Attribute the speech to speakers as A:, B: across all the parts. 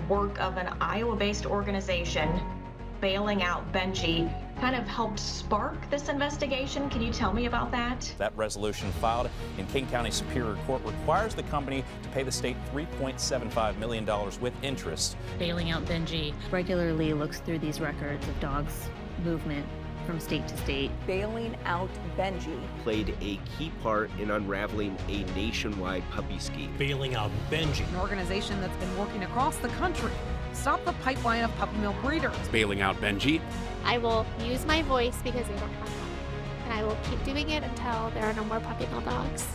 A: work of an Iowa-based organization, Bailing Out Benji, kind of helped spark this investigation. Can you tell me about that?
B: That resolution filed in King County Superior Court requires the company to pay the state $3.75 million with interest.
C: Bailing Out Benji regularly looks through these records of dogs' movement from state to state.
D: Bailing Out Benji
E: played a key part in unraveling a nationwide puppy scheme.
F: Bailing Out Benji,
D: an organization that's been working across the country to stop the pipeline of puppy mill breeders.
F: Bailing Out Benji.
G: I will use my voice because they don't have one, and I will keep doing it until there are no more puppy mill dogs.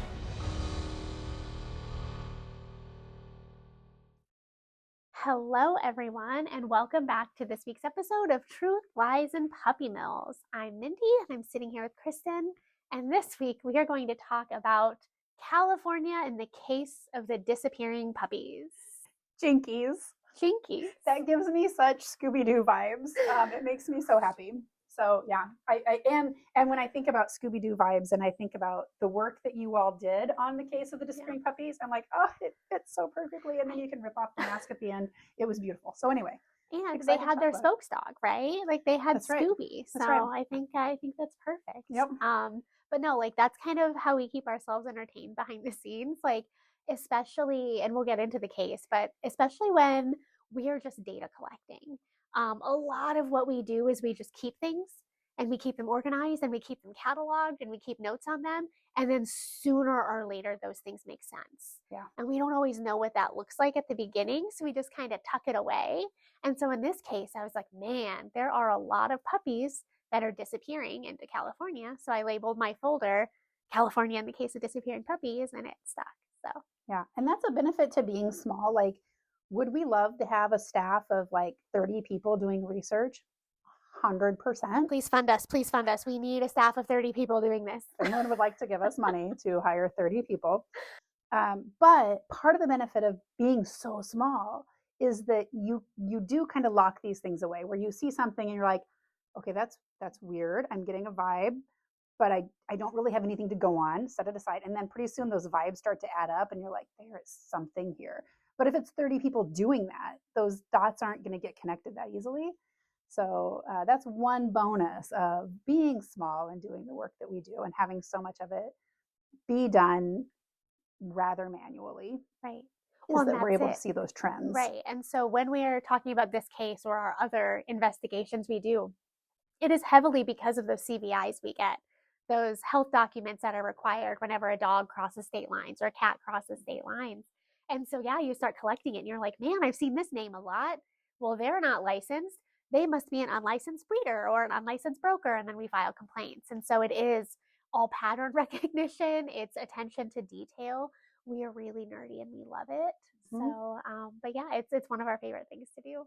G: Hello, everyone, and welcome back to this week's episode of Truth, Lies, and Puppy Mills. I'm Mindy, and I'm sitting here with Kristen, and this week we are going to talk about California and the case of the disappearing puppies.
H: Jinkies.
G: Jinkies.
H: That gives me such Scooby-Doo vibes. It makes me so happy. So yeah, I am. And when I think about Scooby-Doo vibes and I think about the work that you all did on the case of the disappearing puppies, I'm like, oh, it fits so perfectly. And then you can rip off the mask at the end. It was beautiful. So anyway.
G: And they had their spokes dog, right? Like they had
H: That's right.
G: Scooby. So
H: right.
G: I think that's perfect.
H: Yep.
G: But no, like that's kind of how we keep ourselves entertained behind the scenes. Like especially, and we'll get into the case, but especially when we are just data collecting. A lot of what we do is we just keep things and we keep them organized and we keep them cataloged and we keep notes on them. And then sooner or later, those things make sense.
H: Yeah.
G: And we don't always know what that looks like at the beginning. So we just kind of tuck it away. And so in this case, I was like, man, there are a lot of puppies that are disappearing into California. So I labeled my folder California in the case of disappearing puppies, and it stuck. So
H: yeah. And that's a benefit to being small. Like, would we love to have a staff of like 30 people doing research? 100%.
G: Please fund us. Please fund us. We need a staff of 30 people doing this.
H: If anyone would like to give us money to hire 30 people. But part of the benefit of being so small is that you do kind of lock these things away where you see something and you're like, okay, that's weird. I'm getting a vibe, but I don't really have anything to go on. Set it aside. And then pretty soon those vibes start to add up and you're like, there is something here. But if it's 30 people doing that, those dots aren't going to get connected that easily. So that's one bonus of being small and doing the work that we do and having so much of it be done rather manually.
G: Right.
H: Well, that we're able to see those trends.
G: Right. And so when we're talking about this case or our other investigations we do, it is heavily because of those CVIs we get, those health documents that are required whenever a dog crosses state lines or a cat crosses state lines. And so, yeah, you start collecting it and you're like, man, I've seen this name a lot. Well, they're not licensed. They must be an unlicensed breeder or an unlicensed broker. And then we file complaints. And so it is all pattern recognition. It's attention to detail. We are really nerdy and we love it. Mm-hmm. So, but yeah, it's one of our favorite things to do.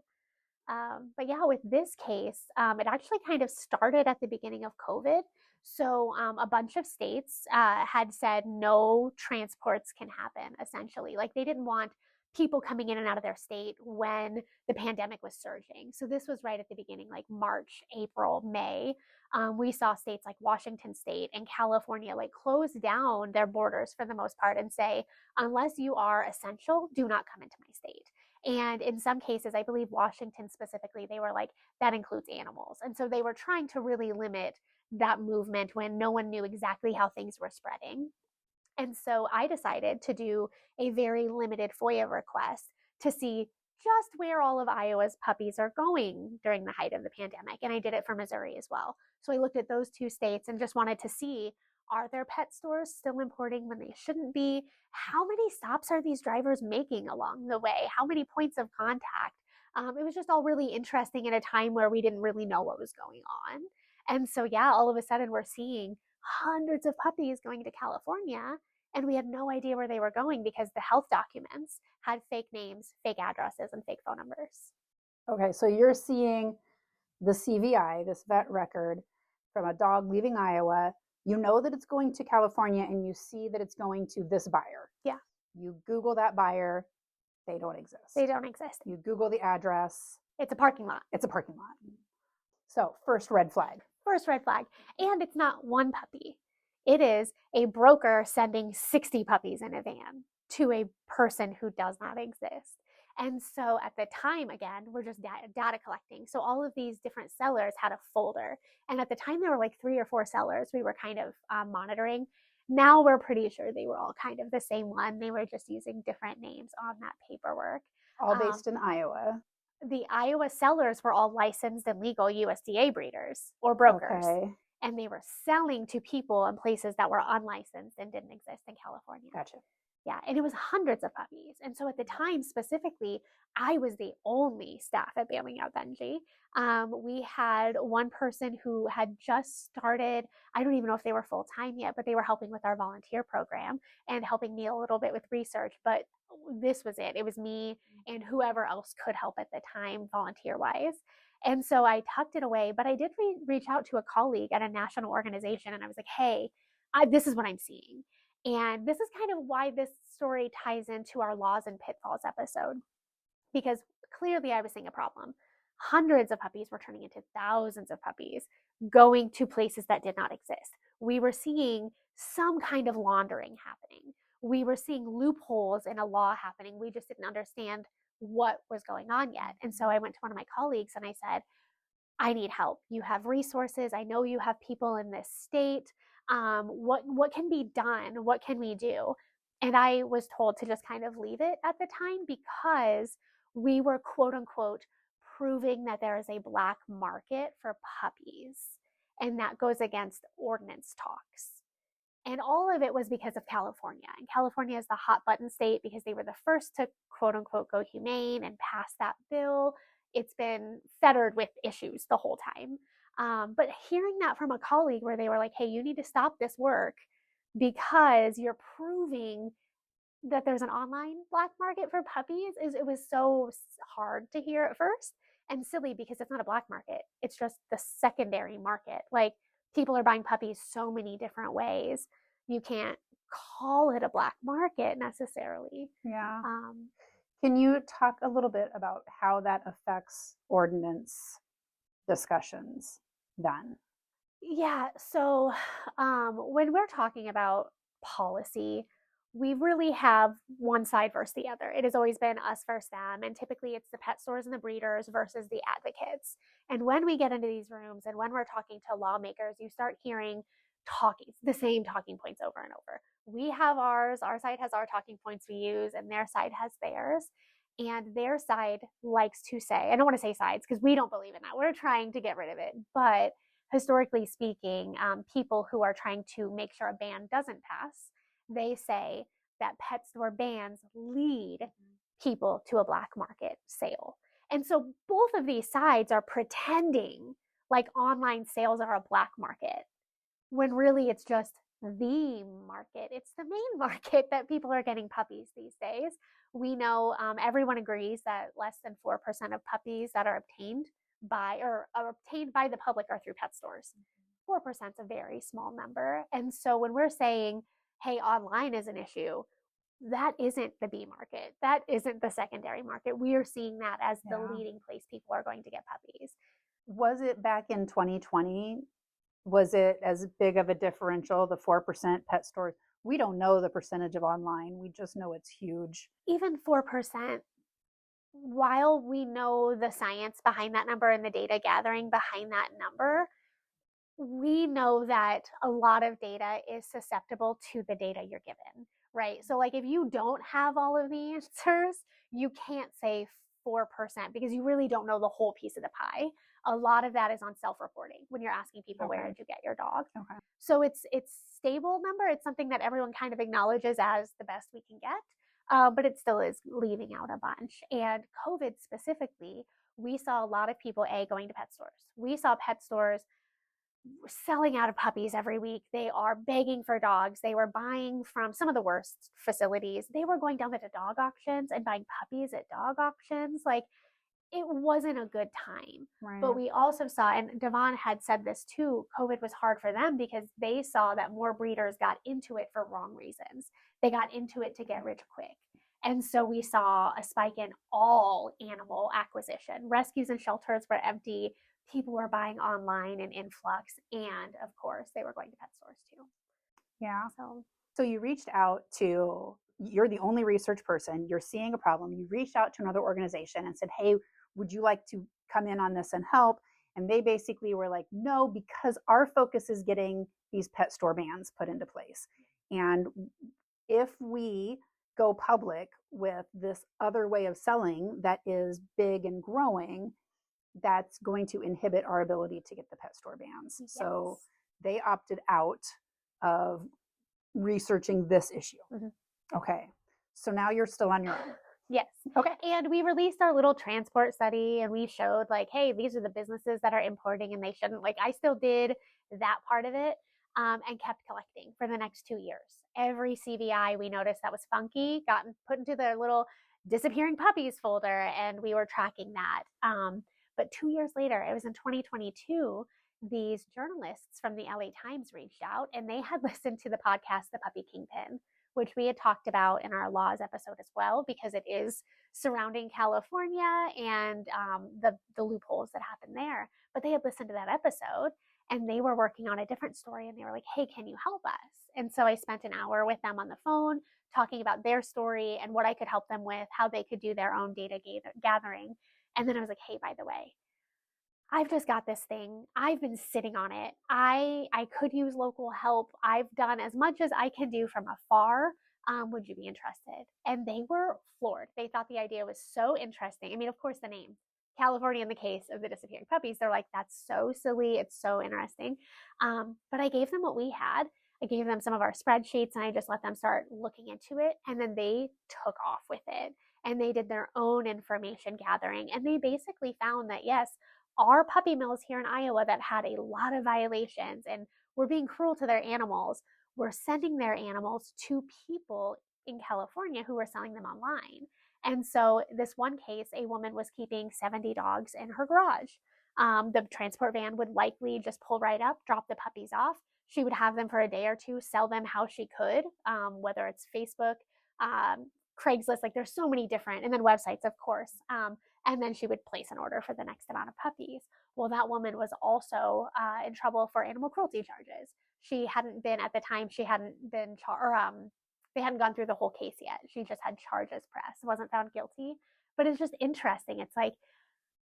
G: But yeah, with this case, it actually kind of started at the beginning of COVID. So a bunch of states had said no transports can happen, essentially. Like they didn't want people coming in and out of their state when the pandemic was surging. So this was right at the beginning, like March, April, May. We saw states like Washington State and California like close down their borders for the most part and say, unless you are essential, do not come into my state. And in some cases, I believe Washington specifically, they were like, that includes animals. And so they were trying to really limit that movement when no one knew exactly how things were spreading. And so I decided to do a very limited FOIA request to see just where all of Iowa's puppies are going during the height of the pandemic. And I did it for Missouri as well. So I looked at those two states and just wanted to see, are there pet stores still importing when they shouldn't be? How many stops are these drivers making along the way? How many points of contact? It was just all really interesting at a time where we didn't really know what was going on. And so, yeah, all of a sudden we're seeing hundreds of puppies going to California, and we had no idea where they were going because the health documents had fake names, fake addresses, and fake phone numbers.
H: Okay, so you're seeing the CVI, this vet record, from a dog leaving Iowa. You know that it's going to California, and you see that it's going to this buyer.
G: Yeah.
H: You Google that buyer, they don't exist.
G: They don't exist.
H: You Google the address.
G: It's a parking lot.
H: It's a parking lot. So first red flag.
G: First red flag. And it's not one puppy. It is a broker sending 60 puppies in a van to a person who does not exist. And so at the time, again, we're just data collecting. So all of these different sellers had a folder. And at the time, there were like 3 or 4 sellers we were kind of monitoring. Now we're pretty sure they were all kind of the same one. They were just using different names on that paperwork.
H: All based in Iowa.
G: The Iowa sellers were all licensed and legal USDA breeders or brokers.
H: Okay.
G: And they were selling to people in places that were unlicensed and didn't exist in California.
H: Gotcha.
G: Yeah, and it was hundreds of puppies. And so at the time specifically, I was the only staff at Bailing Out Benji. We had one person who had just started, I don't even know if they were full-time yet, but they were helping with our volunteer program and helping me a little bit with research. But this was it. It was me and whoever else could help at the time, volunteer-wise. And so I tucked it away, but I did reach out to a colleague at a national organization, and I was like, hey, this is what I'm seeing. And this is kind of why this story ties into our laws and pitfalls episode, because clearly I was seeing a problem. Hundreds of puppies were turning into thousands of puppies going to places that did not exist. We were seeing some kind of laundering happening. We were seeing loopholes in a law happening. We just didn't understand what was going on yet. And so I went to one of my colleagues and I said, I need help. You have resources. I know you have people in this state. What can be done? What can we do? And I was told to just kind of leave it at the time because we were, quote unquote, proving that there is a black market for puppies. And that goes against ordinance talks. And all of it was because of California. And California is the hot button state because they were the first to, quote unquote, go humane and pass that bill. It's been fettered with issues the whole time. But hearing that from a colleague where they were like, hey, you need to stop this work because you're proving that there's an online black market for puppies, it was so hard to hear at first and silly because it's not a black market. It's just the secondary market. Like, people are buying puppies so many different ways. You can't call it a black market necessarily.
H: Yeah. Can you talk a little bit about how that affects ordinance discussions then?
G: Yeah. So when we're talking about policy, we really have one side versus the other. It has always been us versus them. And typically it's the pet stores and the breeders versus the advocates. And when we get into these rooms and when we're talking to lawmakers, you start hearing the same talking points over and over. We have ours, our side has our talking points we use, and their side has theirs. And their side likes to say, I don't want to say sides because we don't believe in that. We're trying to get rid of it. But historically speaking, people who are trying to make sure a ban doesn't pass, they say that pet store bans lead people to a black market sale. And so both of these sides are pretending like online sales are a black market, when really it's just the market. It's the main market that people are getting puppies these days. We know everyone agrees that less than 4% of puppies that are obtained by the public are through pet stores. 4% is a very small number. And so when we're saying, hey, online is an issue, that isn't the B market. That isn't the secondary market. We are seeing that as the leading place people are going to get puppies.
H: Was it back in 2020? Was it as big of a differential, the 4% pet stores? We don't know the percentage of online. We just know it's huge.
G: Even 4%, while we know the science behind that number and the data gathering behind that number, we know that a lot of data is susceptible to the data you're given, right? So like if you don't have all of the answers, you can't say 4% because you really don't know the whole piece of the pie. A lot of that is on self-reporting when you're asking people, where did you get your dog? Okay. So it's stable number. It's something that everyone kind of acknowledges as the best we can get, but it still is leaving out a bunch. And COVID specifically, we saw a lot of people, going to pet stores. We saw pet stores selling out of puppies every week. They are begging for dogs. They were buying from some of the worst facilities. They were going down to dog auctions and buying puppies at dog auctions. Like, it wasn't a good time. Right. But we also saw, and Devon had said this too, COVID was hard for them because they saw that more breeders got into it for wrong reasons. They got into it to get rich quick. And so we saw a spike in all animal acquisition. Rescues and shelters were empty. People were buying online in influx. And of course, they were going to pet stores too.
H: Yeah. So you reached out to you're the only research person, you're seeing a problem, you reached out to another organization and said, hey, would you like to come in on this and help? And they basically were like, no, because our focus is getting these pet store bans put into place. And if we go public with this other way of selling that is big and growing, that's going to inhibit our ability to get the pet store bans. Yes. So they opted out of researching this issue. Okay. So now you're still on your own.
G: Yes.
H: Okay.
G: And we released our little transport study and we showed like, hey, these are the businesses that are importing and they shouldn't. Like I still did that part of it and kept collecting for the next 2 years. Every CVI we noticed that was funky got put into their little Disappearing Puppies folder and we were tracking that. But 2 years later, it was in 2022, these journalists from the LA Times reached out and they had listened to the podcast, The Puppy Kingpin, which we had talked about in our laws episode as well, because it is surrounding California and the loopholes that happen there. But they had listened to that episode and they were working on a different story and they were like, hey, can you help us? And so I spent an hour with them on the phone talking about their story and what I could help them with, how they could do their own data gathering. And then I was like, hey, by the way, I've just got this thing. I've been sitting on it. I could use local help. I've done as much as I can do from afar. Would you be interested? And they were floored. They thought the idea was so interesting. I mean, of course, the name, California in the case of the disappearing puppies, they're like, that's so silly. It's so interesting. But I gave them what we had. I gave them some of our spreadsheets and I just let them start looking into it. And then they took off with it and they did their own information gathering. And they basically found that, yes, our puppy mills here in Iowa that had a lot of violations and were being cruel to their animals were sending their animals to people in California who were selling them online. And so this one case, a woman was keeping 70 dogs in her garage. The transport van would likely just pull right up, drop the puppies off. She would have them for a day or two, sell them how she could, whether it's Facebook, Craigslist, like there's so many different, and then websites, of course. And then she would place an order for the next amount of puppies. Well, that woman was also in trouble for animal cruelty charges. She hadn't been, at the time, she hadn't been, they hadn't gone through the whole case yet. She just had charges pressed, wasn't found guilty. But it's just interesting. It's like,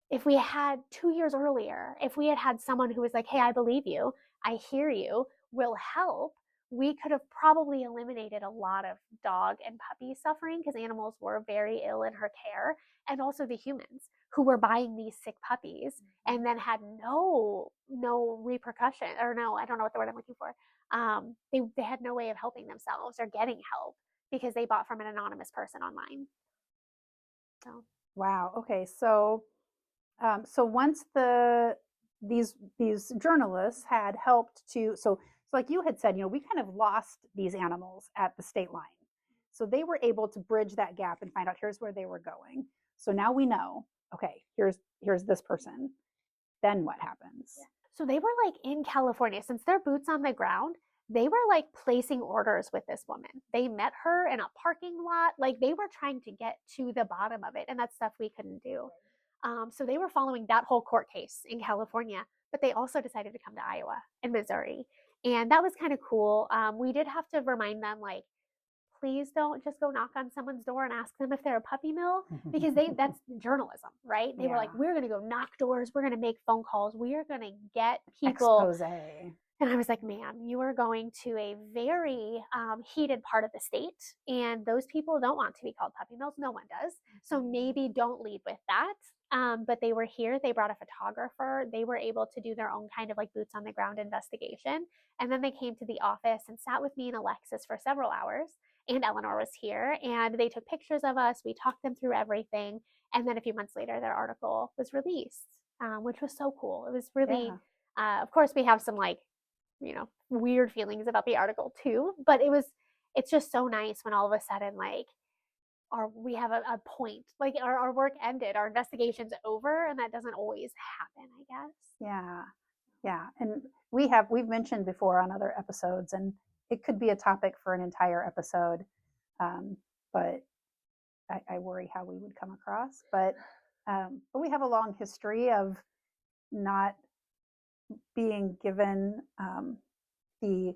G: if we had 2 years earlier, if we had had someone who was like, hey, I believe you, I hear you, will help, we could have probably eliminated a lot of dog and puppy suffering because animals were very ill in her care, and also the humans who were buying these sick puppies and then had no repercussion, or no, I don't know what the word I'm looking for. They had no way of helping themselves or getting help because they bought from an anonymous person online. So
H: wow. Okay. So once these journalists had helped to, so like you had said, we kind of lost these animals at the state line. So they were able to bridge that gap and find out here's where they were going. So now we know, okay, here's this person. Then what happens?
G: Yeah. So they were like in California, since they're boots on the ground, they were like placing orders with this woman. They met her in a parking lot. Like they were trying to get to the bottom of it. And that's stuff we couldn't do. So they were following that whole court case in California, but they also decided to come to Iowa and Missouri. And that was kind of cool. We did have to remind them, like, please don't just go knock on someone's door and ask them if they're a puppy mill, because that's journalism, right? They were like, we're going to go knock doors. We're going to make phone calls. We are going to get people.
H: Expose.
G: And I was like, ma'am, you are going to a very heated part of the state. And those people don't want to be called puppy mills. No one does. So maybe don't lead with that. But they were here. They brought a photographer. They were able to do their own kind of like boots on the ground investigation. And then they came to the office and sat with me and Alexis for several hours. And Eleanor was here. And they took pictures of us. We talked them through everything. And then a few months later, their article was released, which was so cool. It was really, of course, we have some like, weird feelings about the article too. But it's just so nice when all of a sudden, like, we have a point, like our work ended, our investigation's over, and that doesn't always happen, I guess.
H: Yeah. And we've mentioned before on other episodes, and it could be a topic for an entire episode, but I worry how we would come across. But we have a long history of not being given the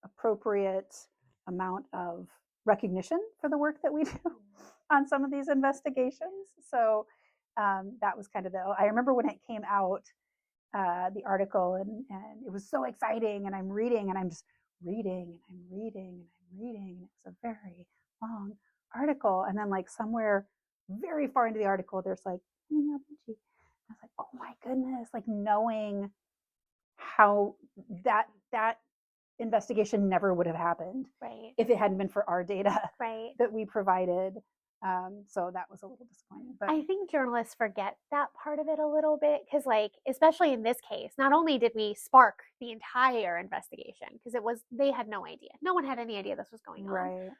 H: appropriate amount of recognition for the work that we do on some of these investigations. So that was kind of I remember when it came out, the article, and it was so exciting, and I'm reading, and I'm just reading, and I'm reading, and I'm reading, and it was a very long article. And then like somewhere very far into the article, there's like, I was like, oh my goodness, like knowing how that investigation never would have happened if it hadn't been for our data that we provided. So that was a little disappointing. But
G: I think journalists forget that part of it a little bit because, like, especially in this case, not only did we spark the entire investigation because they had no idea. No one had any idea this was going on.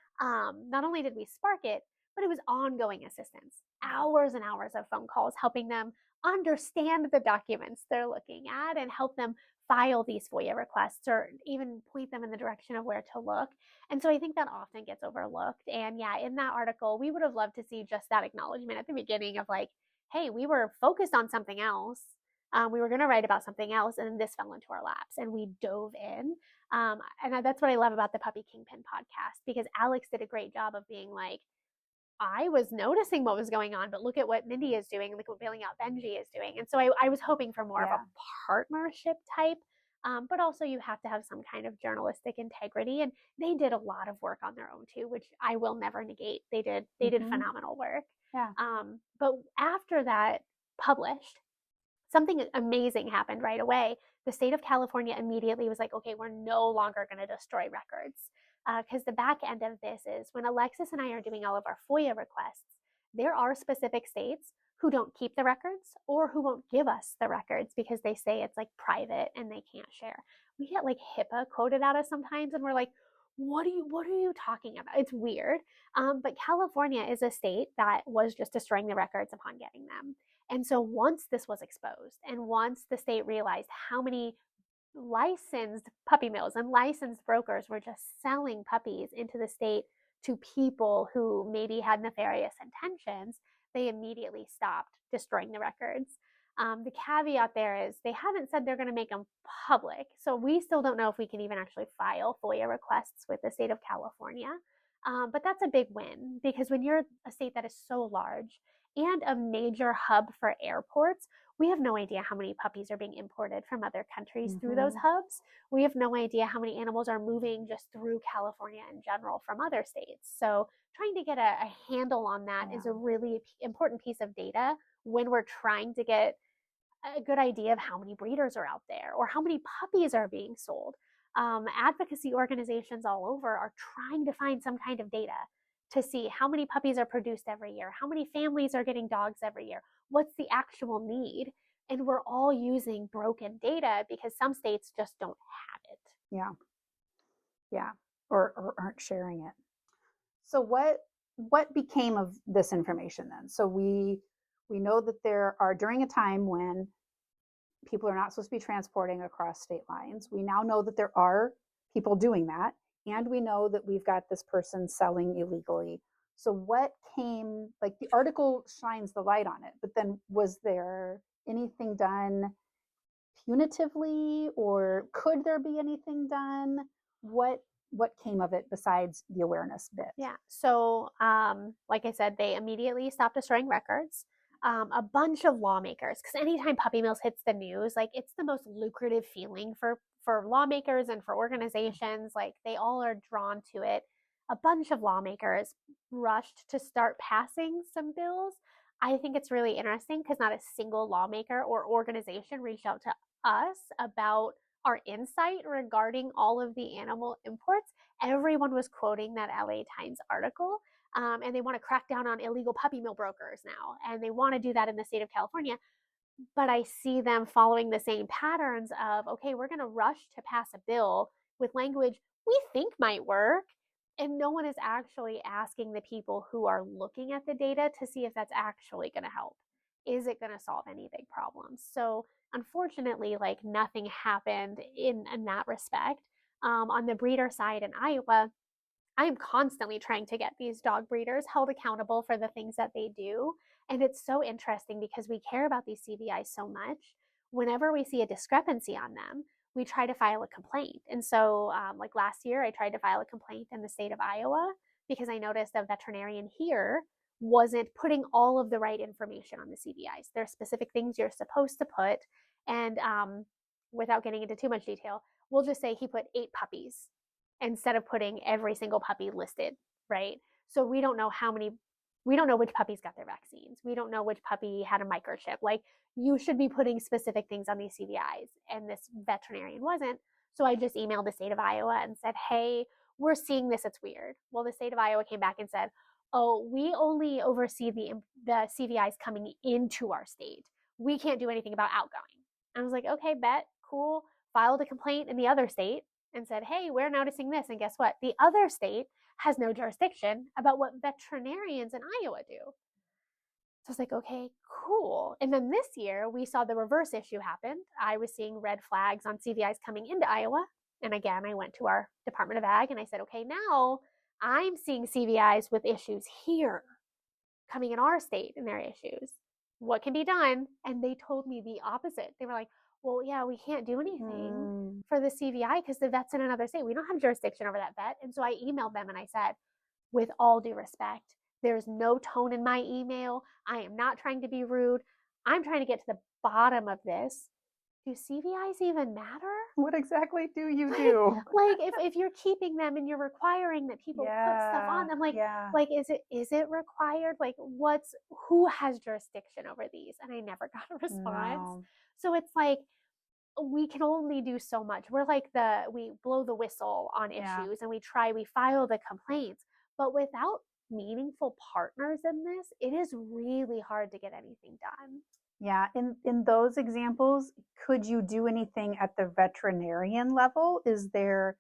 G: Not only did we spark it, but it was ongoing assistance, hours and hours of phone calls helping them understand the documents they're looking at and help them file these FOIA requests or even point them in the direction of where to look. And so I think that often gets overlooked. And yeah, in that article, we would have loved to see just that acknowledgement at the beginning of like, hey, we were focused on something else. We were going to write about something else, and then this fell into our laps, and we dove in. And that's what I love about the Puppy Kingpin podcast, because Alex did a great job of being like, I was noticing what was going on, but look at what Mindi is doing, look what Bailing Out Benji is doing. And so I was hoping for more of a partnership type, but also you have to have some kind of journalistic integrity. And they did a lot of work on their own too, which I will never negate. They did phenomenal work.
H: Yeah.
G: But after that published, something amazing happened right away. The state of California immediately was like, okay, we're no longer going to destroy records. Because the back end of this is when Alexis and I are doing all of our FOIA requests, there are specific states who don't keep the records or who won't give us the records because they say it's like private and they can't share. We get like HIPAA quoted at us sometimes, and we're like, what are you talking about? It's weird. But California is a state that was just destroying the records upon getting them. And so once this was exposed, and once the state realized how many licensed puppy mills and licensed brokers were just selling puppies into the state to people who maybe had nefarious intentions, they immediately stopped destroying the records. The caveat there is they haven't said they're going to make them public. So we still don't know if we can even actually file FOIA requests with the state of California. But that's a big win, because when you're a state that is so large and a major hub for airports, we have no idea how many puppies are being imported from other countries through those hubs. We have no idea how many animals are moving just through California in general from other states. So trying to get a handle on that is a really important piece of data when we're trying to get a good idea of how many breeders are out there or how many puppies are being sold. Advocacy organizations all over are trying to find some kind of data to see how many puppies are produced every year, how many families are getting dogs every year, what's the actual need. And we're all using broken data because some states just don't have it.
H: Yeah, or aren't sharing it. So what became of this information then? So we know that there are, during a time when people are not supposed to be transporting across state lines, we now know that there are people doing that. And we know that we've got this person selling illegally. So what came, like the article shines the light on it, but then was there anything done punitively, or could there be anything done? What came of it besides the awareness bit?
G: Yeah, so like I said, they immediately stopped destroying records. A bunch of lawmakers, because anytime puppy mills hits the news, like it's the most lucrative feeling for lawmakers and for organizations. Like they all are drawn to it. A bunch of lawmakers rushed to start passing some bills. I think it's really interesting because not a single lawmaker or organization reached out to us about our insight regarding all of the animal imports. Everyone was quoting that LA Times article. And they want to crack down on illegal puppy mill brokers now. And they want to do that in the state of California. But I see them following the same patterns of, okay, we're going to rush to pass a bill with language we think might work. And no one is actually asking the people who are looking at the data to see if that's actually going to help. Is it going to solve any big problems? So unfortunately, like nothing happened in that respect. On the breeder side in Iowa, I am constantly trying to get these dog breeders held accountable for the things that they do. And it's so interesting because we care about these CVIs so much. Whenever we see a discrepancy on them, we try to file a complaint. And so like last year, I tried to file a complaint in the state of Iowa because I noticed a veterinarian here wasn't putting all of the right information on the CVIs. There are specific things you're supposed to put. And without getting into too much detail, we'll just say he put 8 puppies instead of putting every single puppy listed, right? So we don't know which puppies got their vaccines. We don't know which puppy had a microchip. Like, you should be putting specific things on these CVIs, and this veterinarian wasn't. So I just emailed the state of Iowa and said, hey, we're seeing this, it's weird. Well, the state of Iowa came back and said, oh, we only oversee the CVIs coming into our state. We can't do anything about outgoing. I was like, okay, bet, cool. Filed a complaint in the other state and said, hey, we're noticing this. And guess what? The other state has no jurisdiction about what veterinarians in Iowa do. So I was like, okay, cool. And then this year we saw the reverse issue happen. I was seeing red flags on CVIs coming into Iowa. And again, I went to our Department of Ag and I said, okay, now I'm seeing CVIs with issues here coming in our state and their issues. What can be done? And they told me the opposite. They were like, well, yeah, we can't do anything for the CVI because the vet's in another state. We don't have jurisdiction over that vet. And so I emailed them and I said, with all due respect, there's no tone in my email. I am not trying to be rude. I'm trying to get to the bottom of this. Do CVIs even matter?
H: What exactly do you do?
G: Like if you're keeping them and you're requiring that people put stuff on them, like is it required? Like who has jurisdiction over these? And I never got a response.
H: No.
G: So it's like we can only do so much. We're like we blow the whistle on issues and we file the complaints, but without meaningful partners in this, it is really hard to get anything done.
H: Yeah, in those examples, could you do anything at the veterinarian level? Is there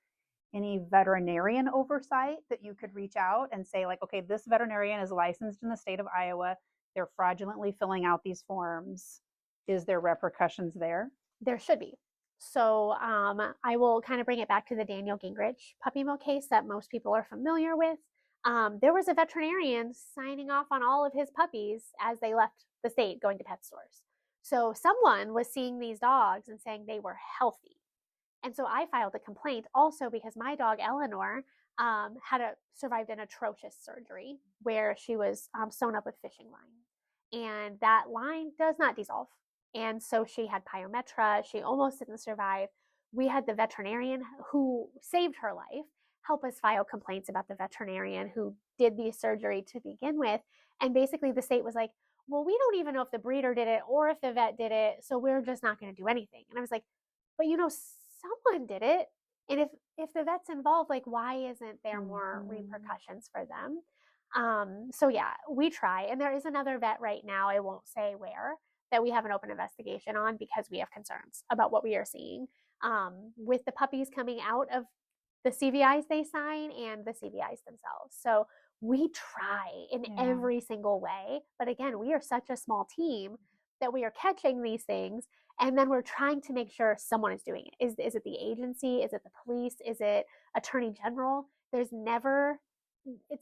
H: any veterinarian oversight that you could reach out and say, like, okay, this veterinarian is licensed in the state of Iowa. They're fraudulently filling out these forms. Is there repercussions there?
G: There should be. So I will kind of bring it back to the Daniel Gingrich puppy mill case that most people are familiar with. There was a veterinarian signing off on all of his puppies as they left the state going to pet stores. So someone was seeing these dogs and saying they were healthy. And so I filed a complaint also because my dog Eleanor survived an atrocious surgery where she was sewn up with fishing line. And that line does not dissolve. And so she had pyometra. She almost didn't survive. We had the veterinarian who saved her life help us file complaints about the veterinarian who did the surgery to begin with. And basically the state was like, well, we don't even know if the breeder did it or if the vet did it, so we're just not going to do anything. And I was like, but someone did it. And if the vet's involved, like, why isn't there more repercussions for them? So yeah, we try. And there is another vet right now, I won't say where, that we have an open investigation on because we have concerns about what we are seeing with the puppies coming out of the CVIs they sign and the CVIs themselves. So we try in every single way. But again, we are such a small team that we are catching these things. And then we're trying to make sure someone is doing it. Is it the agency? Is it the police? Is it Attorney General? It's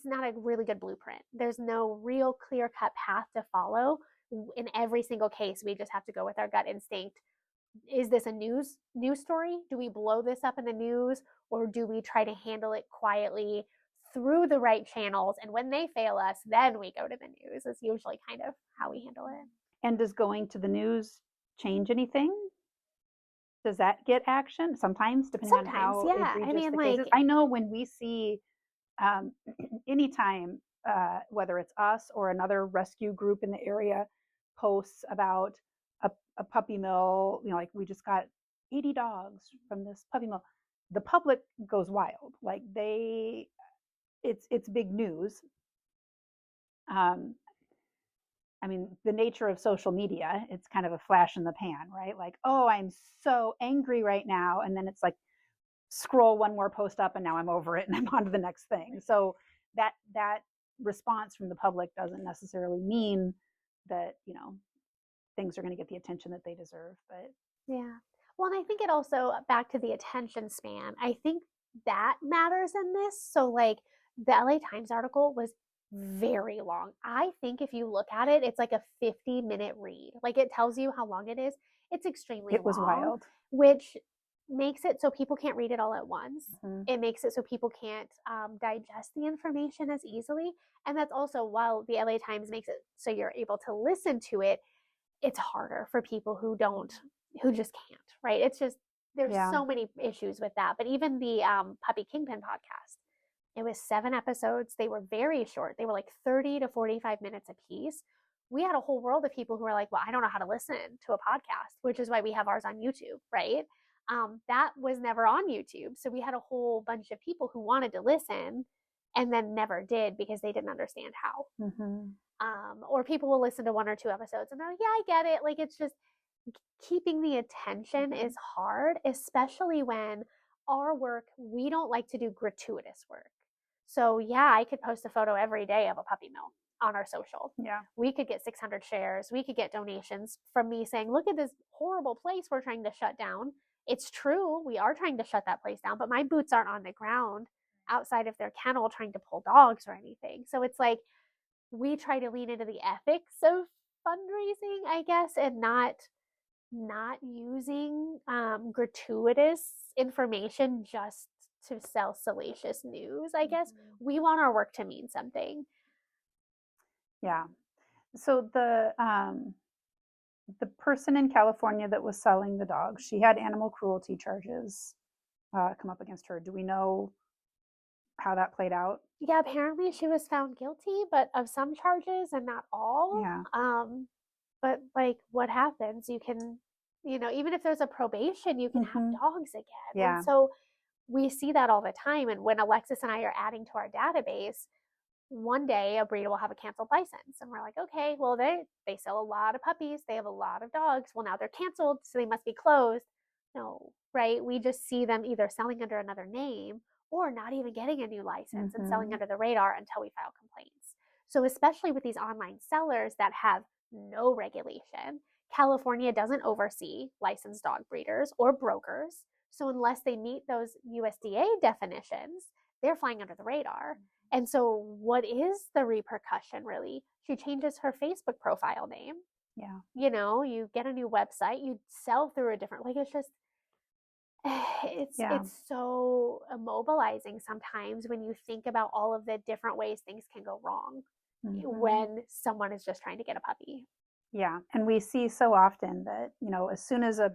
G: not a really good blueprint. There's no real clear-cut path to follow. In every single case, we just have to go with our gut instinct. Is this a news story? Do we blow this up in the news, or do we try to handle it quietly through the right channels? And when they fail us, then we go to the news. It's usually kind of how we handle it.
H: And does going to the news change anything? Does that get action? Sometimes, depending on how egregious the case is. I know when we see anytime, whether it's us or another rescue group in the area posts about a puppy mill, like we just got 80 dogs from this puppy mill, the public goes wild. Like it's big news. I mean, the nature of social media, it's kind of a flash in the pan, right? Like, oh, I'm so angry right now. And then it's like, scroll one more post up and now I'm over it and I'm on to the next thing. So that response from the public doesn't necessarily mean that, things are going to get the attention that they deserve. But
G: yeah. Well, and I think it also, back to the attention span, I think that matters in this. So like the LA Times article was very long. I think if you look at it, it's like a 50-minute read. Like it tells you how long it is. It's extremely long.
H: It was wild.
G: Which makes it so people can't read it all at once.
H: Mhm.
G: It makes it so people can't digest the information as easily. And that's also, while the LA Times makes it so you're able to listen to it, it's harder for people who just can't, right? It's just, there's
H: Yeah.
G: so many issues with that. But even the Puppy Kingpin podcast, it was 7 episodes. They were very short. They were like 30 to 45 minutes a piece. We had a whole world of people who were like, well, I don't know how to listen to a podcast, which is why we have ours on YouTube, right? That was never on YouTube. So we had a whole bunch of people who wanted to listen and then never did because they didn't understand how.
H: Mhm.
G: Or people will listen to 1 or 2 episodes and they're like, yeah, I get it. Like, it's just keeping the attention is hard, especially when our work, we don't like to do gratuitous work. So yeah, I could post a photo every day of a puppy mill on our social.
H: Yeah.
G: We could get 600 shares. We could get donations from me saying, look at this horrible place we're trying to shut down. It's true, we are trying to shut that place down, but my boots aren't on the ground outside of their kennel trying to pull dogs or anything. So it's like, we try to lean into the ethics of fundraising, I guess, and not using gratuitous information just to sell salacious news, I guess. We want our work to mean something.
H: Yeah. So the person in California that was selling the dogs, she had animal cruelty charges come up against her. Do we know how that played out?
G: Yeah, apparently she was found guilty, but of some charges and not all.
H: Yeah.
G: But like, what happens? You can, even if there's a probation, you can have dogs again.
H: Yeah.
G: And so we see that all the time. And when Alexis and I are adding to our database, one day a breeder will have a canceled license. And we're like, okay, well, they sell a lot of puppies. They have a lot of dogs. Well, now they're canceled, so they must be closed. No, right? We just see them either selling under another name or not even getting a new license and selling under the radar until we file complaints. So especially with these online sellers that have no regulation, California doesn't oversee licensed dog breeders or brokers. So unless they meet those USDA definitions, they're flying under the radar. And so what is the repercussion, really? She changes her Facebook profile name.
H: Yeah.
G: You get a new website, you sell through a different, like, it's just, it's so immobilizing sometimes when you think about all of the different ways things can go wrong when someone is just trying to get a puppy.
H: Yeah. And we see so often that, as soon as a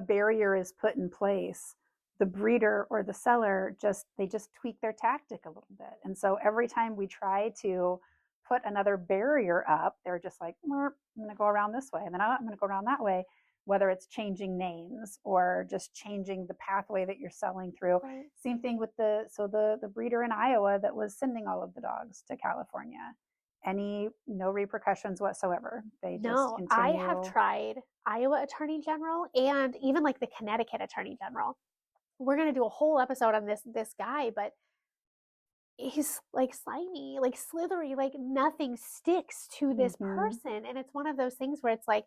H: barrier is put in place, the breeder or the seller they just tweak their tactic a little bit. And so every time we try to put another barrier up, they're just like, I'm going to go around this way, and then I'm going to go around that way, whether it's changing names or just changing the pathway that you're selling through.
G: Right.
H: Same thing with the breeder in Iowa that was sending all of the dogs to California. No repercussions whatsoever. They just continue.
G: I have tried Iowa Attorney General and even like the Connecticut Attorney General. We're going to do a whole episode on this guy, but he's like slimy, like slithery, like nothing sticks to this person. And it's one of those things where it's like,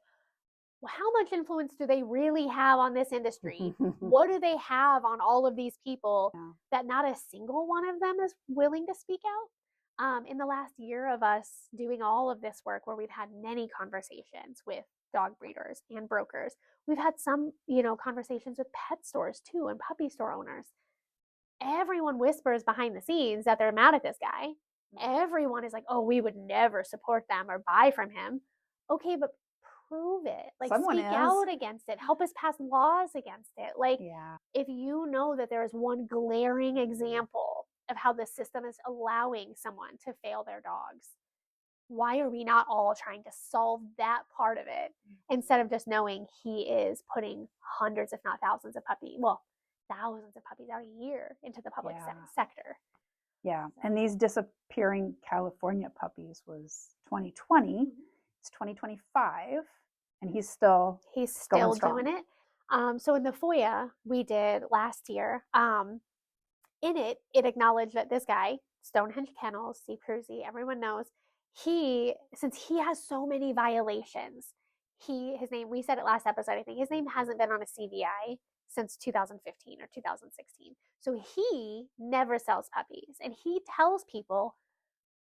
G: well, how much influence do they really have on this industry? What do they have on all of these people that not a single one of them is willing to speak out? In the last year of us doing all of this work, where we've had many conversations with dog breeders and brokers, we've had some, conversations with pet stores too and puppy store owners. Everyone whispers behind the scenes that they're mad at this guy. Everyone is like, oh, we would never support them or buy from him. Okay, but prove it. Like, speak out against it. Help us pass laws against it. Like, if you know that there is one glaring example of how the system is allowing someone to fail their dogs, why are we not all trying to solve that part of it instead of just knowing he is putting hundreds, if not thousands of puppies out a year into the public sector?
H: Yeah. And these Disappearing California Puppies was 2020. It's 2025, and he's still
G: doing it. So in the FOIA we did last year, in it acknowledged that this guy, Stonehenge Kennels, Steve Cruzy, everyone knows, since he has so many violations, his name, we said it last episode, I think his name hasn't been on a CVI since 2015 or 2016. So he never sells puppies, and he tells people,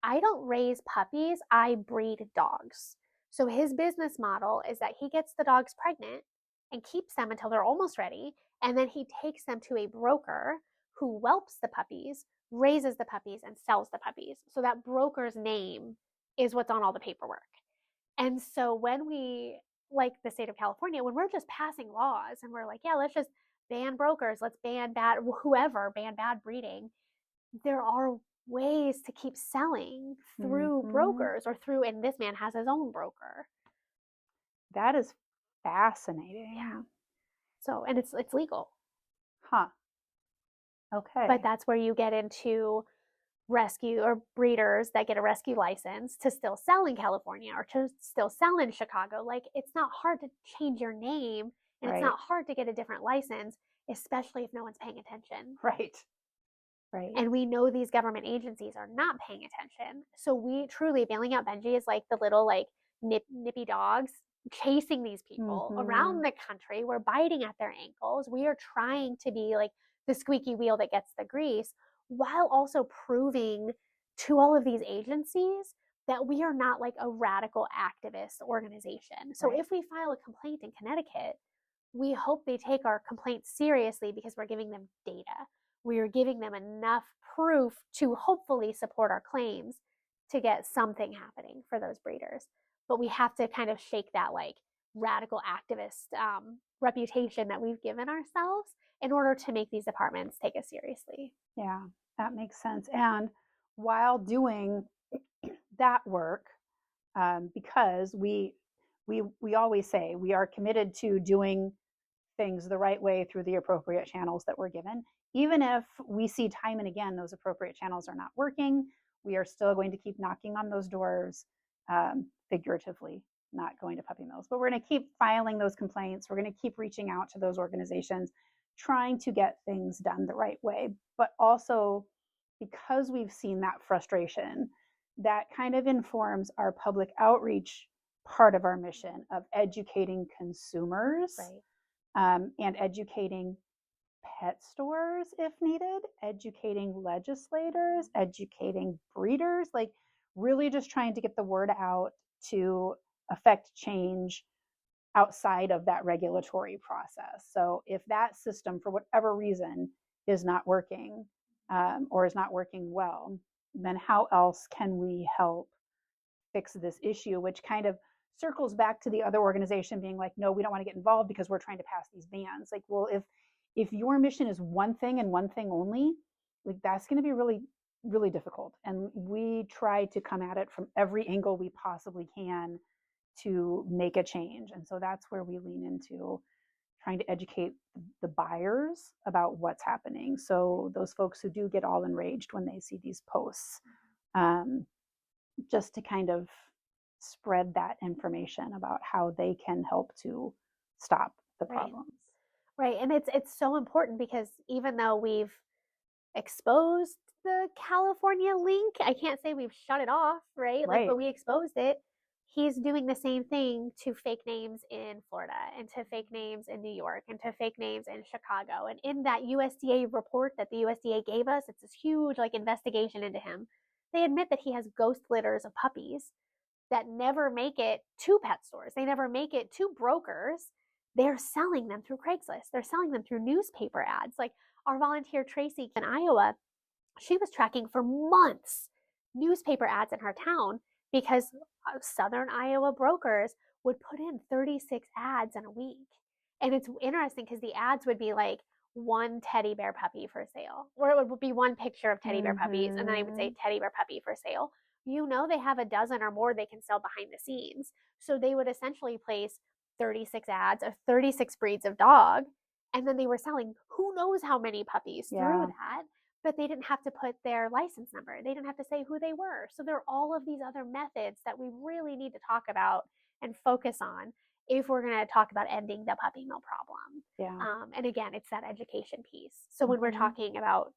G: I don't raise puppies, I breed dogs. So his business model is that he gets the dogs pregnant and keeps them until they're almost ready, And then he takes them to a broker who whelps the puppies, raises the puppies, and sells the puppies. So that broker's name is what's on all the paperwork. And so when we, like the state of California, when we're just passing laws and we're like, yeah, let's just ban brokers, let's ban bad breeding, there are ways to keep selling through brokers or through, and this man has his own broker.
H: That is fascinating.
G: Yeah. So, and it's legal.
H: Huh. Okay.
G: But that's where you get into rescue or breeders that get a rescue license to still sell in California or to still sell in Chicago. Like, it's not hard to change your name, and it's not hard to get a different license, especially if no one's paying attention.
H: Right. Right.
G: And we know these government agencies are not paying attention. So we truly, bailing out Benji is like the little like nippy dogs chasing these people around the country. We're biting at their ankles. We are trying to be like the squeaky wheel that gets the grease, while also proving to all of these agencies that we are not like a radical activist organization. So if we file a complaint in Connecticut, we hope they take our complaint seriously because we're giving them data. We are giving them enough proof to hopefully support our claims to get something happening for those breeders. But we have to kind of shake that like radical activist reputation that we've given ourselves in order to make these departments take us seriously.
H: Yeah, that makes sense. And while doing that work, because we always say we are committed to doing things the right way through the appropriate channels that we're given, even if we see time and again those appropriate channels are not working, we are still going to keep knocking on those doors, figuratively, not going to puppy mills, but we're going to keep filing those complaints. We're going to keep reaching out to those organizations, trying to get things done the right way. But also, because we've seen that frustration, that kind of informs our public outreach part of our mission of educating consumers, and educating pet stores if needed, educating legislators, educating breeders, like really just trying to get the word out to affect change outside of that regulatory process. So if that system, for whatever reason, is not working, or is not working well, then how else can we help fix this issue, which kind of circles back to the other organization being like, no, we don't want to get involved because we're trying to pass these bans. Like, well, if your mission is one thing and one thing only, like that's going to be really, really difficult. And we try to come at it from every angle we possibly can to make a change. And so that's where we lean into trying to educate the buyers about what's happening. So those folks who do get all enraged when they see these posts, just to kind of spread that information about how they can help to stop the problems.
G: Right. And it's so important because even though we've exposed the California link, I can't say we've shut it off, right? Like, but we exposed it. He's doing the same thing to fake names in Florida and to fake names in New York and to fake names in Chicago. And in that USDA report that the USDA gave us, it's this huge like investigation into him. They admit that he has ghost litters of puppies that never make it to pet stores. They never make it to brokers. They're selling them through Craigslist. They're selling them through newspaper ads. Like our volunteer Tracy in Iowa, she was tracking for months newspaper ads in her town because Southern Iowa brokers would put in 36 ads in a week. And it's interesting because the ads would be like one teddy bear puppy for sale, or it would be one picture of teddy bear puppies, and then I would say teddy bear puppy for sale. You know, they have a dozen or more they can sell behind the scenes. So they would essentially place 36 ads of 36 breeds of dog, and then they were selling who knows how many puppies through that, but they didn't have to put their license number. They didn't have to say who they were. So there are all of these other methods that we really need to talk about and focus on if we're going to talk about ending the puppy mill problem. And again, it's that education piece. So when we're talking about,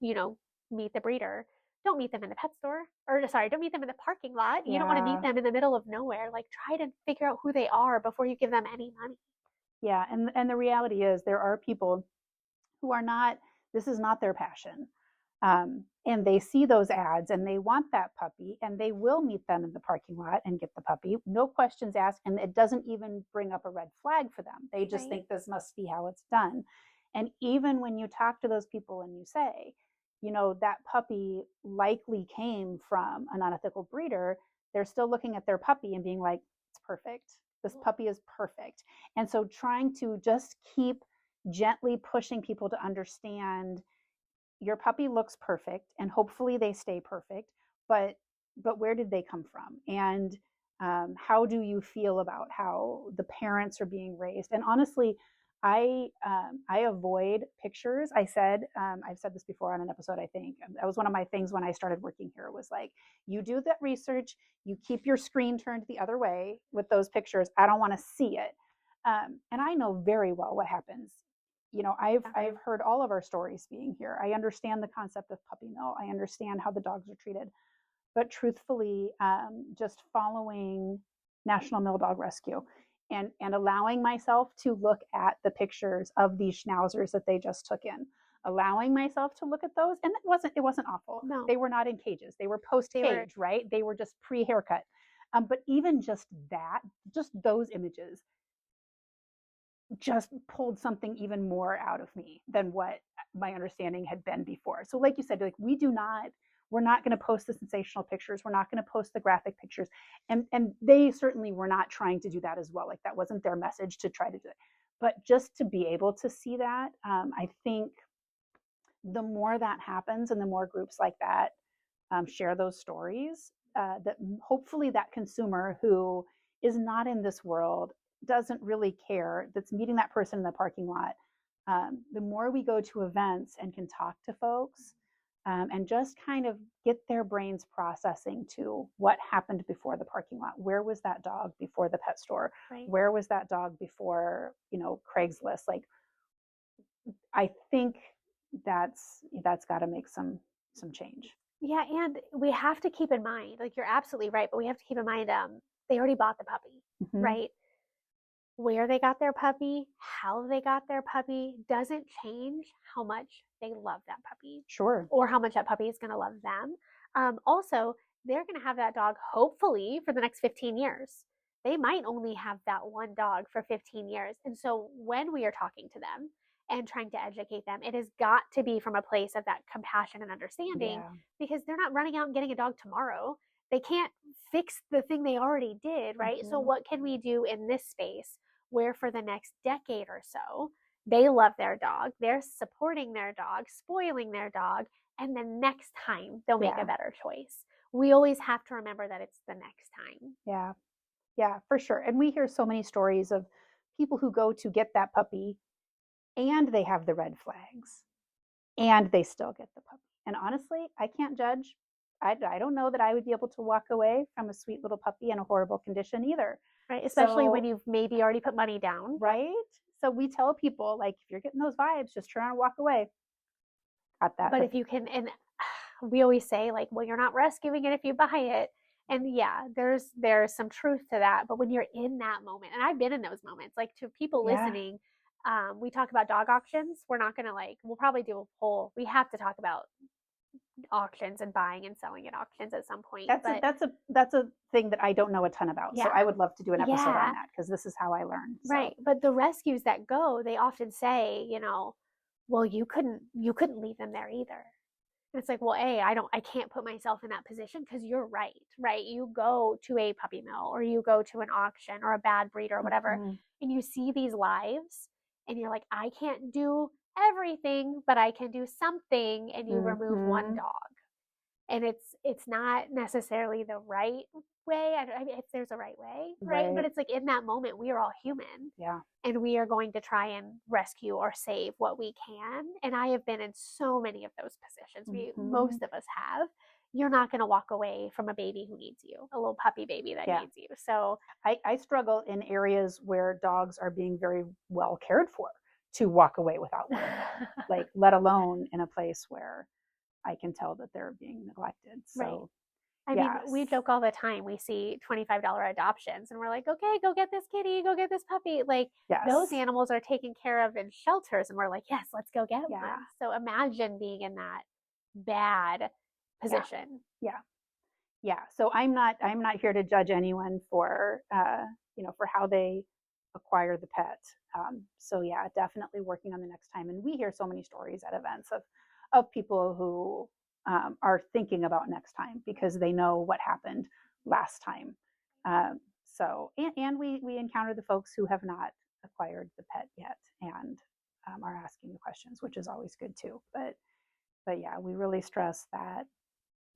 G: you know, meet the breeder, don't meet them in the pet store, or sorry, don't meet them in the parking lot. You don't want to meet them in the middle of nowhere. Like, try to figure out who they are before you give them any money.
H: Yeah, and the reality is there are people who are not, this is not their passion. And they see those ads and they want that puppy, and they will meet them in the parking lot and get the puppy, no questions asked, and it doesn't even bring up a red flag for them. They just think this must be how it's done. And even when you talk to those people and you say, you know, that puppy likely came from an unethical breeder, they're still looking at their puppy and being like, it's perfect. This puppy is perfect. And so trying to just keep gently pushing people to understand your puppy looks perfect and hopefully they stay perfect, but where did they come from? And how do you feel about how the parents are being raised? And honestly, I avoid pictures. I've said this before on an episode, I think. That was one of my things when I started working here, was like, you do that research, you keep your screen turned the other way with those pictures. I don't want to see it. And I know very well what happens. You know, I've heard all of our stories being here. I understand the concept of puppy mill. I understand how the dogs are treated. But truthfully, just following National Mill Dog Rescue and allowing myself to look at the pictures of these schnauzers that they just took in, allowing myself to look at those, and it wasn't awful.
G: No.
H: They were not in cages. They were post-cage, right? They were just pre-haircut. But even just those images just pulled something even more out of me than what my understanding had been before. So like you said, like we're not going to post the sensational pictures. We're not going to post the graphic pictures. And they certainly were not trying to do that as well. Like that wasn't their message to try to do it. But just to be able to see that, I think the more that happens and the more groups like that share those stories, that hopefully that consumer who is not in this world, doesn't really care, that's meeting that person in the parking lot, the more we go to events and can talk to folks and just kind of get their brains processing to what happened before the parking lot. Where was that dog before the pet store?
G: Right.
H: Where was that dog before, Craigslist? Like, I think that's got to make some change.
G: Yeah, and we have to keep in mind, like you're absolutely right, but we have to keep in mind they already bought the puppy, right? Where they got their puppy, how they got their puppy doesn't change how much they love that puppy.
H: Sure.
G: Or how much that puppy is going to love them. Also, they're going to have that dog hopefully for the next 15 years. They might only have that one dog for 15 years. And so when we are talking to them and trying to educate them, it has got to be from a place of that compassion and understanding, because they're not running out and getting a dog tomorrow. They can't fix the thing they already did, right? So what can we do in this space where for the next decade or so, they love their dog, they're supporting their dog, spoiling their dog, and the next time they'll make a better choice. We always have to remember that it's the next time.
H: Yeah, for sure. And we hear so many stories of people who go to get that puppy and they have the red flags and they still get the puppy. And honestly, I can't judge. I don't know that I would be able to walk away from a sweet little puppy in a horrible condition either.
G: Right, especially when you've maybe already put money down.
H: Right? So we tell people, like, if you're getting those vibes, just turn around and walk away. Got that.
G: But if you can, and we always say, like, well, you're not rescuing it if you buy it. And yeah, there's some truth to that. But when you're in that moment, and I've been in those moments, like to people listening, we talk about dog auctions. We're not going to we'll probably do a poll. We have to talk about auctions and buying and selling at auctions at some point.
H: That's a thing that I don't know a ton about. So I would love to do an episode on that, because this is how I learned. So.
G: Right. But the rescues that go, they often say, well, you couldn't leave them there either. And it's like, well, I can't put myself in that position, because you're right? You go to a puppy mill or you go to an auction or a bad breeder or whatever, and you see these lives and you're like, I can't do everything, but I can do something, and you remove one dog. And it's not necessarily the right way. I mean, if there's a right way, right? But it's like in that moment, we are all human.
H: Yeah.
G: And we are going to try and rescue or save what we can. And I have been in so many of those positions. Most of us have. You're not going to walk away from a baby who needs you, a little puppy baby that needs you. So
H: I struggle in areas where dogs are being very well cared for to walk away without one, like, let alone in a place where I can tell that they're being neglected. So,
G: I mean, we joke all the time. We see $25 adoptions and we're like, okay, go get this kitty, go get this puppy. Like, those animals are taken care of in shelters. And we're like, yes, let's go get one. So imagine being in that bad position.
H: Yeah. So I'm not here to judge anyone for, for how they acquire the pet. So yeah, definitely working on the next time. And we hear so many stories at events of people who are thinking about next time because they know what happened last time. So and we encounter the folks who have not acquired the pet yet and are asking the questions, which is always good too. But yeah, we really stress that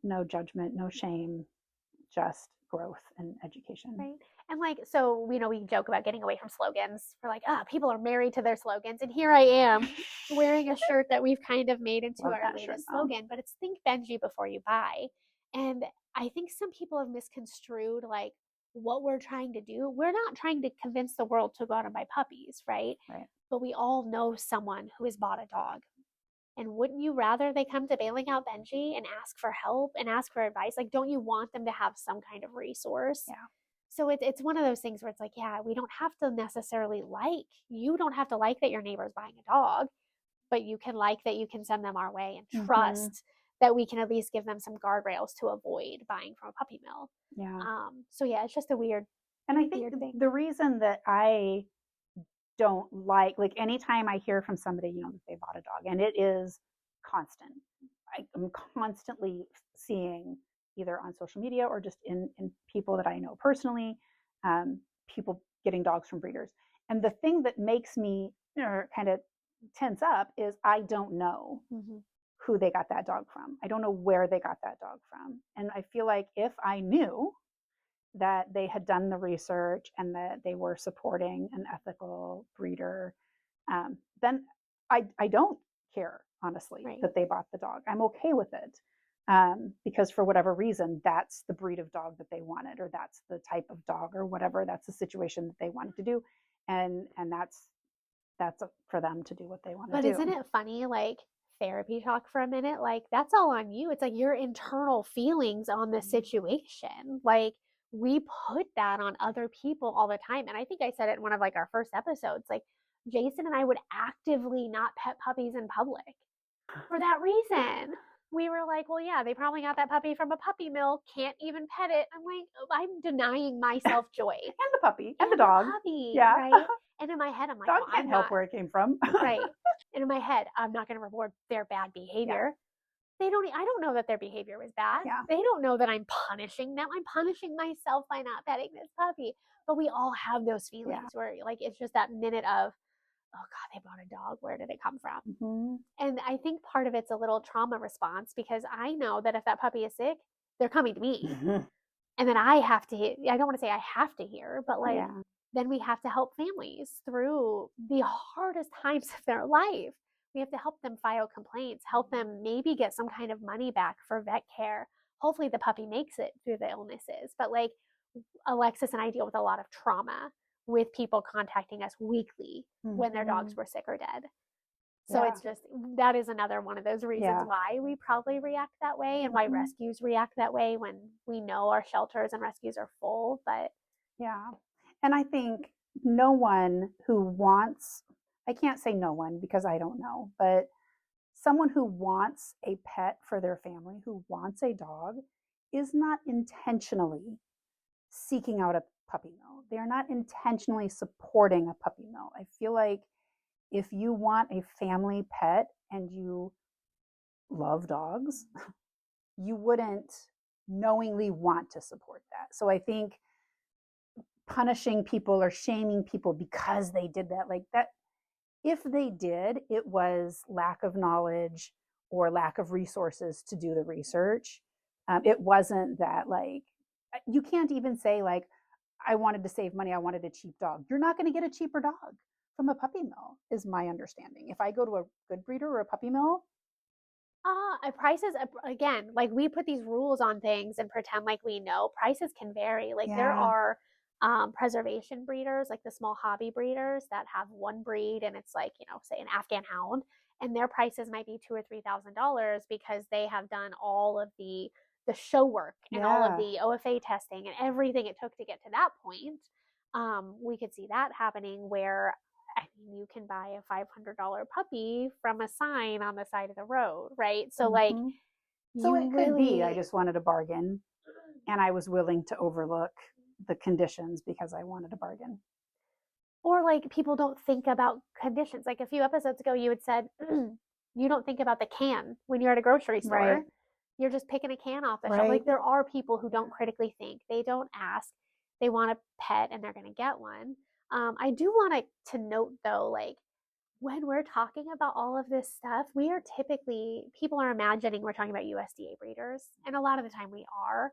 H: no judgment, no shame, just growth and education.
G: Right. And like, so, we joke about getting away from slogans. We're like, people are married to their slogans. And here I am wearing a shirt that we've kind of made into our latest slogan, but it's think Benji before you buy. And I think some people have misconstrued like what we're trying to do. We're not trying to convince the world to go out and buy puppies, right?
H: Right.
G: But we all know someone who has bought a dog. And wouldn't you rather they come to Bailing Out Benji and ask for help and ask for advice? Like, don't you want them to have some kind of resource?
H: Yeah.
G: So it's one of those things where it's like, yeah, we don't have to necessarily you don't have to like that your neighbor's buying a dog, but you can like that you can send them our way and trust that we can at least give them some guardrails to avoid buying from a puppy mill.
H: Yeah.
G: So yeah, it's just a weird.
H: And I think the reason that I don't like anytime I hear from somebody, that they bought a dog, and it is constant. I'm constantly seeing either on social media or just in people that I know personally, people getting dogs from breeders. And the thing that makes me kind of tense up is I don't know who they got that dog from. I don't know where they got that dog from. And I feel like if I knew that they had done the research and that they were supporting an ethical breeder, then I don't care, honestly, that they bought the dog. I'm okay with it because for whatever reason, that's the breed of dog that they wanted, or that's the type of dog, or whatever. That's the situation that they wanted to do, and that's for them to do what they want to do.
G: But isn't it funny, like therapy talk for a minute? Like that's all on you. It's like your internal feelings on the situation. Like we put that on other people all the time. And I think I said it in one of like our first episodes, like Jason and I would actively not pet puppies in public for that reason. We were like, well, yeah, they probably got that puppy from a puppy mill, can't even pet it. I'm like, I'm denying myself joy.
H: And the puppy and the dog.
G: Puppy,
H: yeah.
G: Right? And in my head, I'm like,
H: dog
G: well,
H: can't help where it came from.
G: Right. And in my head, I'm not going to reward their bad behavior. Yeah. I don't know that their behavior was bad.
H: Yeah.
G: They don't know that I'm punishing them. I'm punishing myself by not petting this puppy. But we all have those feelings where like, it's just that minute of, oh God, they bought a dog. Where did it come from? And I think part of it's a little trauma response because I know that if that puppy is sick, they're coming to me. And then I have to, I don't want to say I have to hear, but like, then we have to help families through the hardest times of their life. We have to help them file complaints, help them maybe get some kind of money back for vet care. Hopefully the puppy makes it through the illnesses. But like Alexis and I deal with a lot of trauma with people contacting us weekly when their dogs were sick or dead. So it's just, that is another one of those reasons why we probably react that way and why rescues react that way when we know our shelters and rescues are full. But
H: and I think no one who wants, I can't say no one because I don't know, but someone who wants a pet for their family, who wants a dog, is not intentionally seeking out a puppy mill. They are not intentionally supporting a puppy mill. I feel like if you want a family pet and you love dogs, you wouldn't knowingly want to support that. So I think punishing people or shaming people because they did that, like that, if they did, it was lack of knowledge or lack of resources to do the research. It wasn't that, like, you can't even say like, I wanted to save money, I wanted a cheap dog. You're not going to get a cheaper dog from a puppy mill, is my understanding. If I go to a good breeder or a puppy mill,
G: prices, again, like we put these rules on things and pretend like we know. Prices can vary. Like there are preservation breeders, like the small hobby breeders that have one breed and it's like, say an Afghan hound, and their prices might be $2,000 or $3,000 because they have done all of the show work and all of the OFA testing and everything it took to get to that point. We could see that happening where, I mean, you can buy a $500 puppy from a sign on the side of the road, right? So like,
H: so it could be, I just wanted a bargain and I was willing to overlook the conditions because I wanted a bargain.
G: Or like people don't think about conditions. Like a few episodes ago, you had said you don't think about the can when you're at a grocery store.
H: Right.
G: You're just picking a can off the shelf.
H: Right.
G: Like there are people who don't critically think. They don't ask. They want a pet and they're going to get one. I do want to note though, like when we're talking about all of this stuff, we are typically, people are imagining we're talking about USDA breeders. And a lot of the time we are.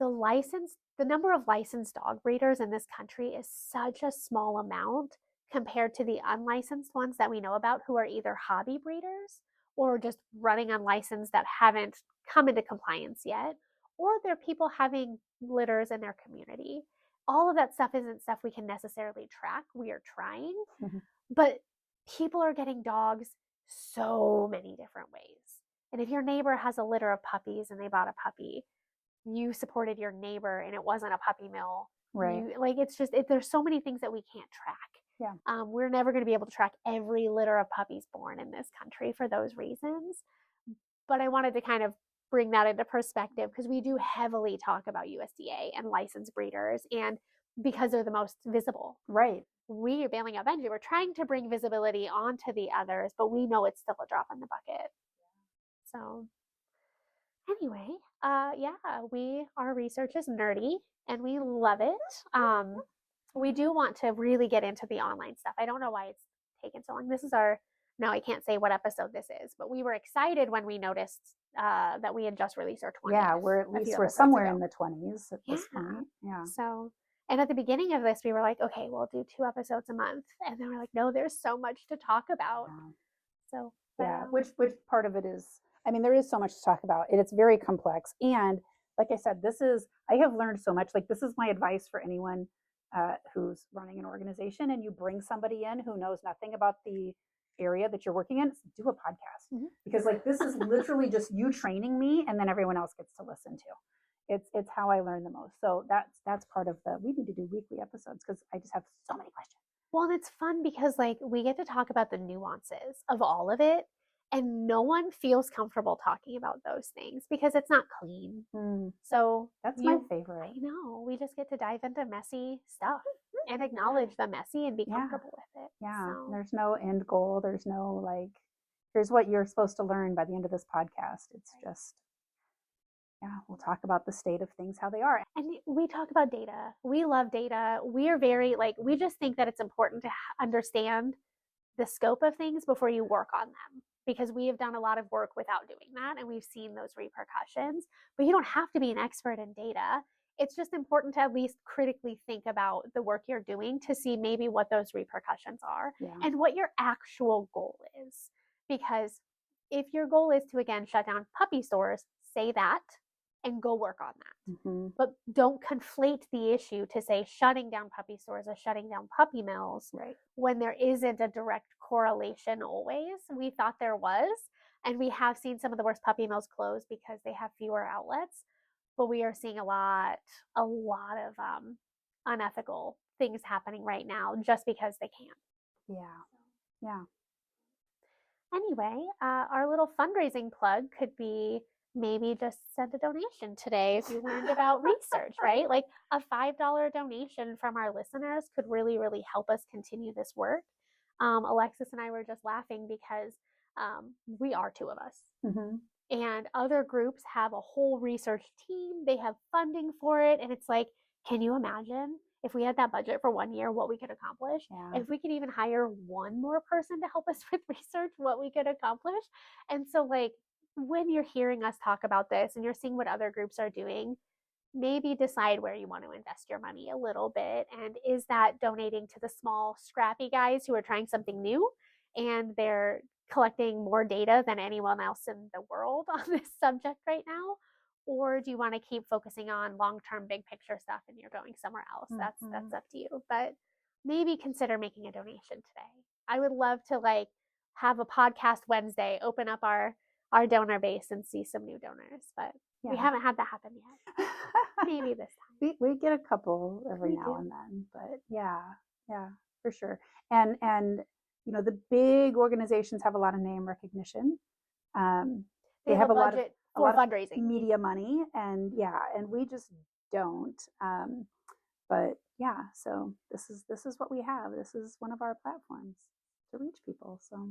G: The number of licensed dog breeders in this country is such a small amount compared to the unlicensed ones that we know about who are either hobby breeders or just running unlicensed that haven't come into compliance yet, or they're people having litters in their community. All of that stuff isn't stuff we can necessarily track. We are trying, but people are getting dogs so many different ways. And if your neighbor has a litter of puppies and they bought a puppy, you supported your neighbor and it wasn't a puppy mill.
H: Right.
G: It's just, there's so many things that we can't track.
H: Yeah.
G: We're never going to be able to track every litter of puppies born in this country for those reasons. But I wanted to kind of bring that into perspective because we do heavily talk about USDA and licensed breeders, and because they're the most visible.
H: Right.
G: We are Bailing Out Benji. We're trying to bring visibility onto the others, but we know it's still a drop in the bucket. So anyway, our research is nerdy and we love it. We do want to really get into the online stuff. I don't know why it's taken so long. No, I can't say what episode this is, but we were excited when we noticed that we had just released our 20th.
H: Yeah, we're somewhere in the 20s at this point. Yeah.
G: So, and at the beginning of this, we were like, okay, we'll do 2 episodes a month. And then we're like, no, there's so much to talk about. So,
H: yeah, which part of it is, I mean, there is so much to talk about. It's very complex. And like I said, I have learned so much. Like, this is my advice for anyone who's running an organization and you bring somebody in who knows nothing about the area that you're working in, do a podcast. Because like, this is literally just you training me and then everyone else gets to listen to. It's how I learn the most. So that's part of we need to do weekly episodes because I just have so many questions.
G: Well, and it's fun because like we get to talk about the nuances of all of it. And no one feels comfortable talking about those things because it's not clean. So
H: that's my favorite.
G: I know. We just get to dive into messy stuff and acknowledge the messy and be comfortable with it.
H: Yeah.
G: So.
H: There's no end goal. There's no like, here's what you're supposed to learn by the end of this podcast. It's just, we'll talk about the state of things, how they are.
G: And we talk about data. We love data. We are very we just think that it's important to understand the scope of things before you work on them. Because we have done a lot of work without doing that and we've seen those repercussions. But you don't have to be an expert in data. It's just important to at least critically think about the work you're doing to see maybe what those repercussions are and what your actual goal is. Because if your goal is to, again, shut down puppy stores, say that and go work on that. But don't conflate the issue to say shutting down puppy stores or shutting down puppy mills when there isn't a direct correlation always. We thought there was, and we have seen some of the worst puppy mills close because they have fewer outlets, but we are seeing a lot of unethical things happening right now just because they can.
H: Yeah.
G: Anyway, our little fundraising plug could be maybe just send a donation today if you learned about research, right? Like a $5 donation from our listeners could really, really help us continue this work. Alexis and I were just laughing because we are 2 of us. And other groups have a whole research team. They have funding for it. And it's like, can you imagine if we had that budget for 1 year, what we could accomplish? If we could even hire 1 more person to help us with research, what we could accomplish. And so like, when you're hearing us talk about this and you're seeing what other groups are doing, maybe decide where you want to invest your money a little bit. And is that donating to the small, scrappy guys who are trying something new and they're collecting more data than anyone else in the world on this subject right now? Or do you want to keep focusing on long-term big picture stuff and you're going somewhere else? That's up to you. But maybe consider making a donation today. I would love to have a podcast Wednesday, open up our donor base and see some new donors, but we haven't had that happen yet. Maybe this time.
H: We get a couple every now and then, but yeah, for sure. And the big organizations have a lot of name recognition. They have a lot of fundraising, media money, and we just don't. But yeah, yeah, so this is what we have. This is one of our platforms to reach people. So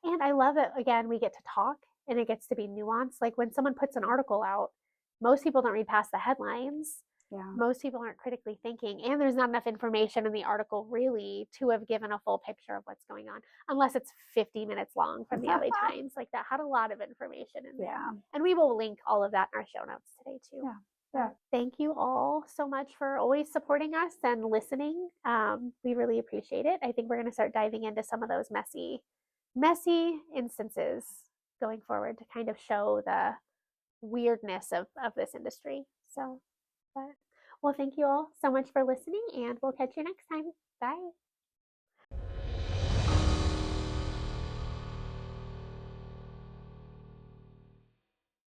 G: And I love it. Again, we get to talk and it gets to be nuanced. Like when someone puts an article out, most people don't read past the headlines.
H: yeah,
G: Most people aren't critically thinking, and there's not enough information in the article really to have given a full picture of what's going on, unless it's 50 minutes long from the LA Times. Like that had a lot of information in there.
H: yeah,
G: And we will link all of that in our show notes today too.
H: yeah, yeah.
G: Thank you all so much for always supporting us and listening. We really appreciate it. I think we're going to start diving into some of those messy instances going forward to kind of show the weirdness of this industry. So, well, thank you all so much for listening, and we'll catch you next time. Bye.